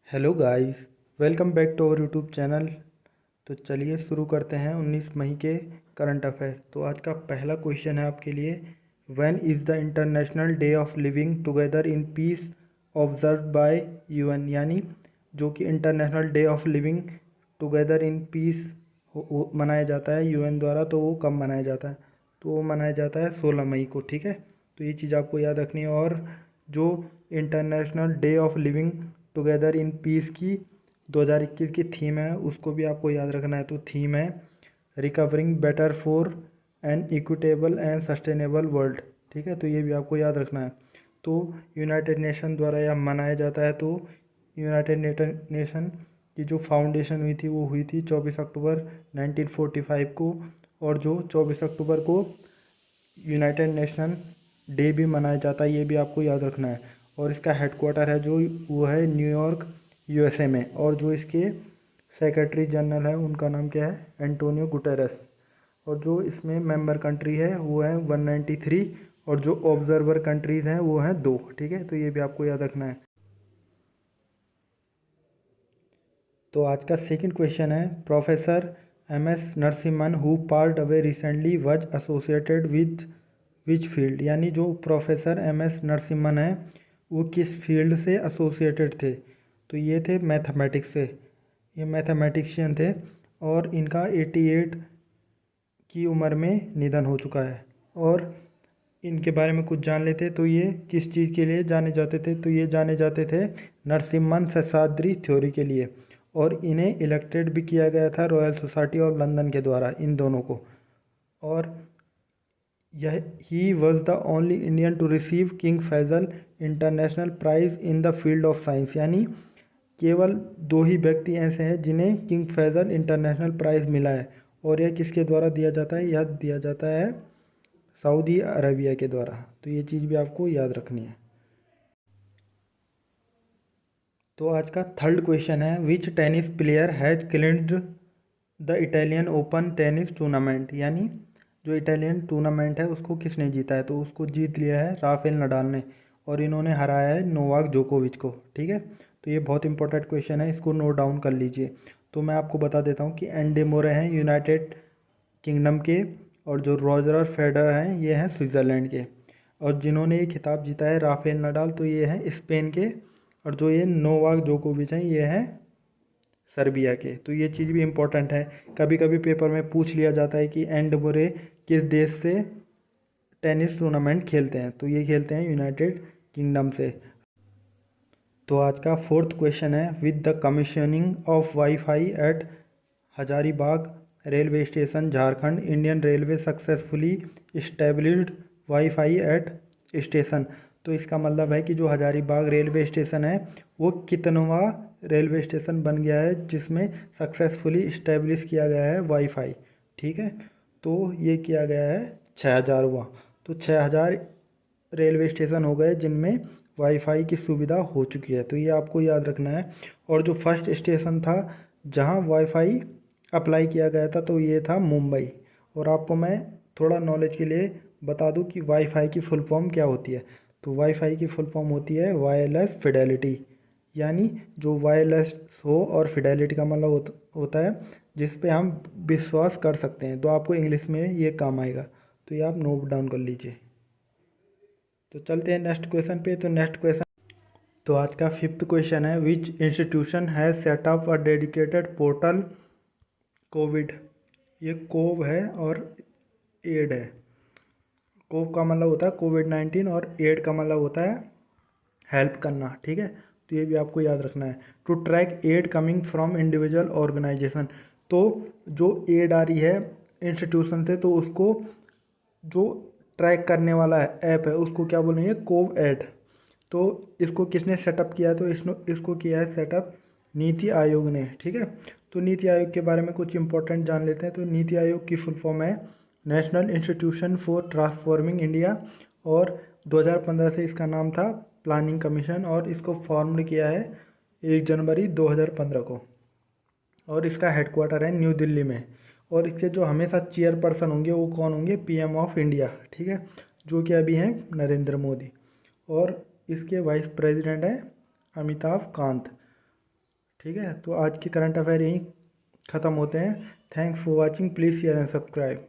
Hello guys, welcome back to our YouTube channel. तो चलिए शुरू करते हैं 19 मई के करंट अफेयर। तो आज का पहला क्वेश्चन है आपके लिए, when is the international day of living together in peace observe by UN, यानी जो कि international day of living together in peace मनाया जाता है यूएन द्वारा। तो वो कब मनाया जाता है? तो वो मनाया जाता है 16 मई को। ठीक है, तो ये चीज़ आपको याद रखनी है। और जो international day of living together in peace की 2021 की थीम है उसको भी आपको याद रखना है। तो थीम है recovering better for an equitable and sustainable world. ठीक है, तो ये भी आपको याद रखना है। तो यूनाइटेड नेशन द्वारा यह मनाया जाता है। तो यूनाइटेड नेशन की जो फाउंडेशन हुई थी वो हुई थी 24 अक्टूबर 1945 को। और जो 24 अक्टूबर को यूनाइटेड नेशन डे भी मनाया जाता है, ये भी आपको याद रखना है। और इसका हेडक्वार्टर है जो वो है न्यूयॉर्क यूएसए में। और जो इसके सेक्रेटरी जनरल है उनका नाम क्या है? Antonio Guterres. और जो इसमें मेंबर कंट्री है वो है 193। और जो ऑब्जर्वर कंट्रीज़ हैं वो हैं 2। ठीक है, तो ये भी आपको याद रखना है। तो आज का सेकंड क्वेश्चन है, professor M S Narasimhan who passed away recently was associated with which field, यानी जो प्रोफेसर एम एस नरसिम्हन है वो किस फील्ड से एसोसिएटेड थे? तो ये थे मैथमेटिक्स से। ये मैथमेटिशियन थे और इनका 88 की उम्र में निधन हो चुका है। और इनके बारे में कुछ जान लेते। तो ये किस चीज़ के लिए जाने जाते थे? तो ये जाने जाते थे नरसिम्हन सैद्धांतिक थ्योरी के लिए। और इन्हें इलेक्टेड भी किया गया था रॉयल सोसाइटी ऑफ लंदन के द्वारा, इन दोनों को। और यह ही was the only Indian to receive King Faisal International Prize in the field of science, यानी केवल 2 ही व्यक्ति ऐसे हैं जिन्हें किंग फैजल इंटरनेशनल प्राइज़ मिला है। और यह किसके द्वारा दिया जाता है? यह दिया जाता है सऊदी अरबिया के द्वारा। तो ये चीज़ भी आपको याद रखनी है। तो आज का थर्ड क्वेश्चन है, which tennis player has clinched the Italian Open tennis tournament, यानी जो इटालियन टूर्नामेंट है उसको किसने जीता है? तो उसको जीत लिया है राफेल नडाल ने। और इन्होंने हराया है नोवाक जोकोविच को। ठीक है, तो ये बहुत इंपॉर्टेंट क्वेश्चन है, इसको नोट डाउन कर लीजिए। तो मैं आपको बता देता हूँ कि एंडी मोरे हैं यूनाइटेड किंगडम के, और जो रॉजर फेडरर हैं ये हैं स्विट्ज़रलैंड के। और जिन्होंने ये खिताब जीता है राफेल नडाल, तो ये हैं स्पेन के। और जो ये नोवाक जोकोविच हैं ये हैं सर्बिया के। तो ये चीज़ भी इम्पोर्टेंट है, कभी कभी पेपर में पूछ लिया जाता है कि एंडी मोरे किस देश से टेनिस टूर्नामेंट खेलते हैं? तो ये खेलते हैं यूनाइटेड किंगडम से। तो आज का फोर्थ क्वेश्चन है, with the commissioning of WiFi at Hazaribagh railway station Jharkhand, Indian railway successfully established WiFi at station. तो इसका मतलब है कि जो हजारीबाग रेलवे स्टेशन है वो कितनवा रेलवे स्टेशन बन गया है जिसमें सक्सेसफुली इस्टेब्लिश किया गया है वाईफाई। ठीक है, तो ये किया गया है 6000वां। तो 6000 रेलवे स्टेशन हो गए जिनमें वाईफाई की सुविधा हो चुकी है। तो ये आपको याद रखना है। और जो फर्स्ट स्टेशन था जहां वाईफाई अप्लाई किया गया था तो ये था मुंबई। और आपको मैं थोड़ा नॉलेज के लिए बता दूं कि वाईफाई की फुल फॉर्म क्या होती है। तो वाईफाई की फुल फॉर्म होती है वायरलेस फिडेलिटी, यानी जो वायरलेस हो और फिडेलिटी का मतलब होता है जिस पे हम विश्वास कर सकते हैं। तो आपको इंग्लिश में ये काम आएगा, तो ये आप नोट डाउन कर लीजिए। तो चलते हैं नेक्स्ट क्वेश्चन पे। तो नेक्स्ट क्वेश्चन, तो आज का फिफ्थ क्वेश्चन है, विच institution has set up a dedicated portal Covid. ये कोव है और एड है। कोव का मतलब होता है कोविड-19 और एड का मतलब होता है हेल्प करना। ठीक है, तो ये भी आपको याद रखना है। To track ad coming from individual organisation. तो जो एड आ रही है इंस्टीट्यूशन से तो उसको जो ट्रैक करने वाला है ऐप है उसको क्या बोलेंगे? कोव एड। तो इसको किसने सेटअप किया है? तो इसको किया है सेटअप नीति आयोग ने। ठीक है, तो नीति आयोग के बारे में कुछ इंपॉर्टेंट जान लेते हैं। तो नीति आयोग की फुल फॉर्म है national institution for transforming India. और 2015 से इसका नाम था प्लानिंग कमीशन। और इसको फॉर्म किया है 1 जनवरी 2015 को। और इसका हेडक्वार्टर है न्यू दिल्ली में। और इसके जो हमेशा चेयरपर्सन होंगे वो कौन होंगे? PM of India. ठीक है, जो कि अभी हैं नरेंद्र मोदी। और इसके वाइस प्रेसिडेंट हैं अमिताभ कांत। ठीक है, तो आज के करंट अफेयर यहीं ख़त्म होते हैं। Thanks for watching, please share and subscribe.